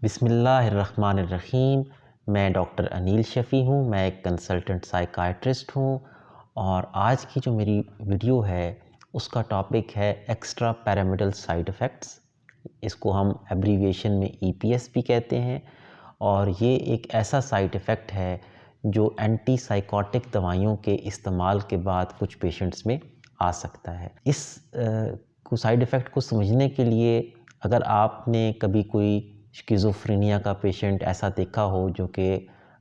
बिस्मिल्लाहिर्रहमानिर्रहीम। मैं डॉक्टर अनील शफ़ी हूँ। मैं एक कंसल्टेंट साइकाइट्रिस्ट हूँ और आज की जो मेरी वीडियो है उसका टॉपिक है एक्स्ट्रा पैरामिडल साइड इफ़ेक्ट्स। इसको हम एब्रीविएशन में EPS भी कहते हैं और ये एक ऐसा साइड इफ़ेक्ट है जो एंटी साइकोटिक दवाइयों के इस्तेमाल के बाद कुछ पेशेंट्स में आ सकता है। इस साइड इफ़ेक्ट को समझने के लिए अगर आपने कभी कोई शिज़ोफ्रेनिया का पेशेंट ऐसा देखा हो जो कि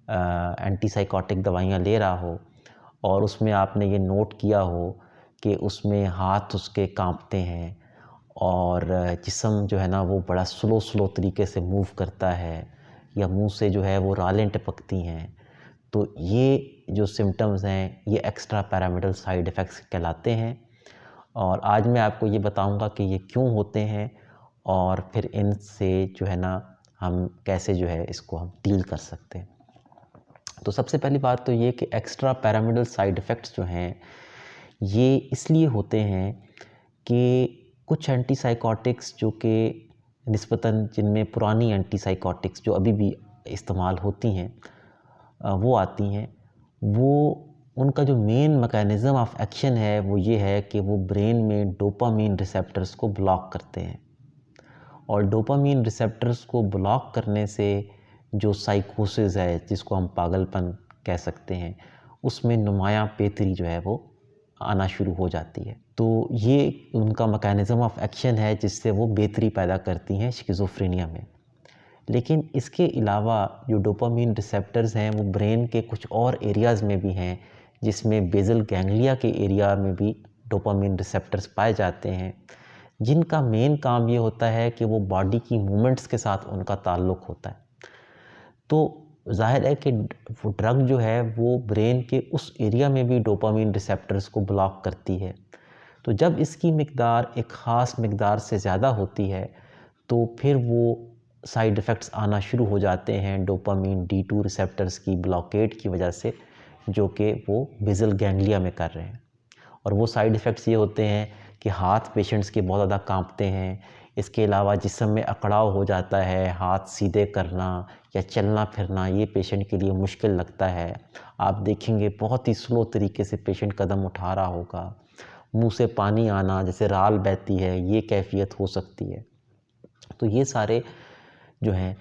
एंटी साइकोटिक दवाइयाँ ले रहा हो और उसमें आपने ये नोट किया हो कि उसमें हाथ उसके कांपते हैं और जिस्म जो है ना वो बड़ा स्लो तरीके से मूव करता है या मुंह से जो है वो रालें टपकती हैं, तो ये जो सिम्टम्स हैं ये एक्स्ट्रा पैरामिडल साइड इफ़ेक्ट्स कहलाते हैं। और आज मैं आपको ये बताऊंगा कि ये क्यों होते हैं और फिर इनसे जो है ना हम कैसे जो है इसको हम डील कर सकते हैं। तो सबसे पहली बात तो ये कि एक्स्ट्रा पैरामिडल साइड इफ़ेक्ट्स जो हैं ये इसलिए होते हैं कि कुछ एंटीसाइकोटिक्स जो कि निस्बतन जिनमें पुरानी एंटीसाइकोटिक्स जो अभी भी इस्तेमाल होती हैं वो आती हैं, वो उनका जो मेन मैकेनिज़्म ऑफ एक्शन है वो ये है कि वो ब्रेन में डोपामीन रिसेप्टर्स को ब्लॉक करते हैं और डोपामीन रिसेप्टर्स को ब्लॉक करने से जो साइकोसिस है जिसको हम पागलपन कह सकते हैं उसमें नुमायाँ बेहतरी जो है वो आना शुरू हो जाती है। तो ये उनका मैकेनिज़्म ऑफ एक्शन है जिससे वो बेहतरी पैदा करती हैं शिज़ोफ्रेनिया में। लेकिन इसके अलावा जो डोपामीन रिसेप्टर्स हैं वो ब्रेन के कुछ और एरियाज़ में भी हैं, जिसमें बेसल गैंग्लिया के एरिया में भी डोपामीन रिसेप्टर्स पाए जाते हैं, जिनका मेन काम ये होता है कि वो बॉडी की मूवमेंट्स के साथ उनका ताल्लुक़ होता है। तो ज़ाहिर है कि वो ड्रग जो है वो ब्रेन के उस एरिया में भी डोपामीन रिसेप्टर्स को ब्लॉक करती है। तो जब इसकी मिक़दार एक ख़ास मिक़दार से ज़्यादा होती है तो फिर वो साइड इफ़ेक्ट्स आना शुरू हो जाते हैं डोपामीन D2 रिसेप्टर्स की ब्लॉकेट की वजह से, जो कि वो बेसल गैंग्लिया में कर रहे हैं। और वो साइड इफ़ेक्ट्स ये होते हैं कि हाथ पेशेंट्स के बहुत ज़्यादा कांपते हैं। इसके अलावा जिस्म में अकड़ाव हो जाता है, हाथ सीधे करना या चलना फिरना ये पेशेंट के लिए मुश्किल लगता है। आप देखेंगे बहुत ही स्लो तरीके से पेशेंट कदम उठा रहा होगा। मुंह से पानी आना, जैसे राल बहती है, ये कैफ़ियत हो सकती है। तो ये सारे जो हैं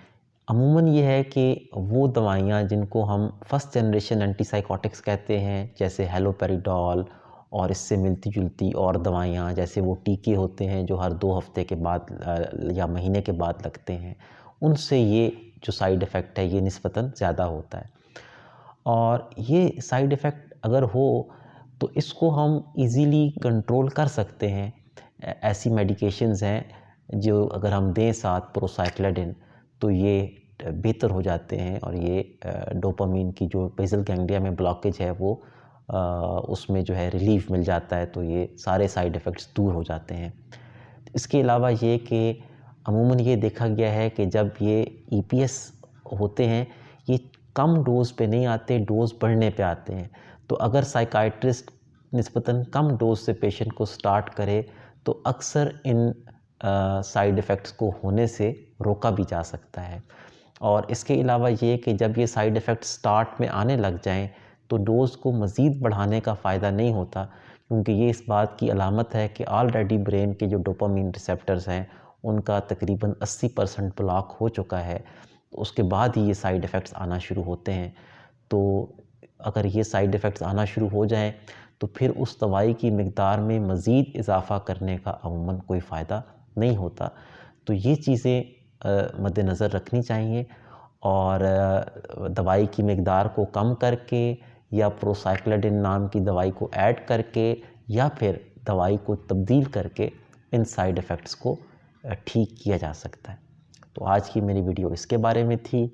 अमूमन ये है कि वो दवाइयाँ जिनको हम फर्स्ट जनरेशन एंटीसाइकोटिक्स कहते हैं, जैसे हैलोपेरिडोल और इससे मिलती-जुलती और दवाइयाँ, जैसे वो टीके होते हैं जो हर 2 हफ़्ते के बाद या महीने के बाद लगते हैं, उनसे ये जो साइड इफ़ेक्ट है ये निस्बतन ज़्यादा होता है। और ये साइड इफ़ेक्ट अगर हो तो इसको हम ईज़िली कंट्रोल कर सकते हैं। ऐसी मेडिकेशंस हैं जो अगर हम दें साथ प्रोसाइक्लोडिन तो ये बेहतर हो जाते हैं और ये डोपामीन की जो बेसल गैंग्लिया में ब्लॉकेज है वो उसमें जो है रिलीफ मिल जाता है, तो ये सारे साइड इफ़ेक्ट्स दूर हो जाते हैं। इसके अलावा ये कि अमूमन ये देखा गया है कि जब ये EPS होते हैं ये कम डोज़ पे नहीं आते, डोज़ बढ़ने पे आते हैं। तो अगर साइकाइट्रिस्ट निस्बतन कम डोज़ से पेशेंट को स्टार्ट करे तो अक्सर इन साइड इफ़ेक्ट्स को होने से रोका भी जा सकता है। और इसके अलावा ये कि जब ये साइड इफ़ेक्ट्स स्टार्ट में आने लग जाएँ तो डोज़ को मज़ीद बढ़ाने का फ़ायदा नहीं होता, क्योंकि ये इस बात की अलामत है कि ऑलरेडी ब्रेन के जो डोपामीन रिसेप्टर्स हैं उनका तकरीबन 80% ब्लॉक हो चुका है। तो उसके बाद ही ये साइड इफ़ेक्ट्स आना शुरू होते हैं। तो अगर ये साइड इफ़ेक्ट्स आना शुरू हो जाएँ तो फिर उस दवाई की मिक़दार में मज़ीद इज़ाफ़ा करने का अमूमन कोई फ़ायदा नहीं होता। तो ये चीज़ें मद्देनज़र रखनी चाहिए और दवाई की मिक़दार को कम करके या प्रोसाइक्लोडिन नाम की दवाई को ऐड करके या फिर दवाई को तब्दील करके इन साइड इफ़ेक्ट्स को ठीक किया जा सकता है। तो आज की मेरी वीडियो इसके बारे में थी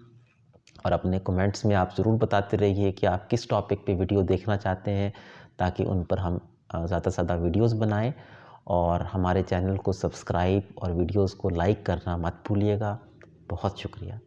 और अपने कमेंट्स में आप ज़रूर बताते रहिए कि आप किस टॉपिक पे वीडियो देखना चाहते हैं, ताकि उन पर हम ज़्यादा से ज़्यादा वीडियोज़ बनाएँ। और हमारे चैनल को सब्सक्राइब और वीडियोज़ को लाइक करना मत भूलिएगा। बहुत शुक्रिया।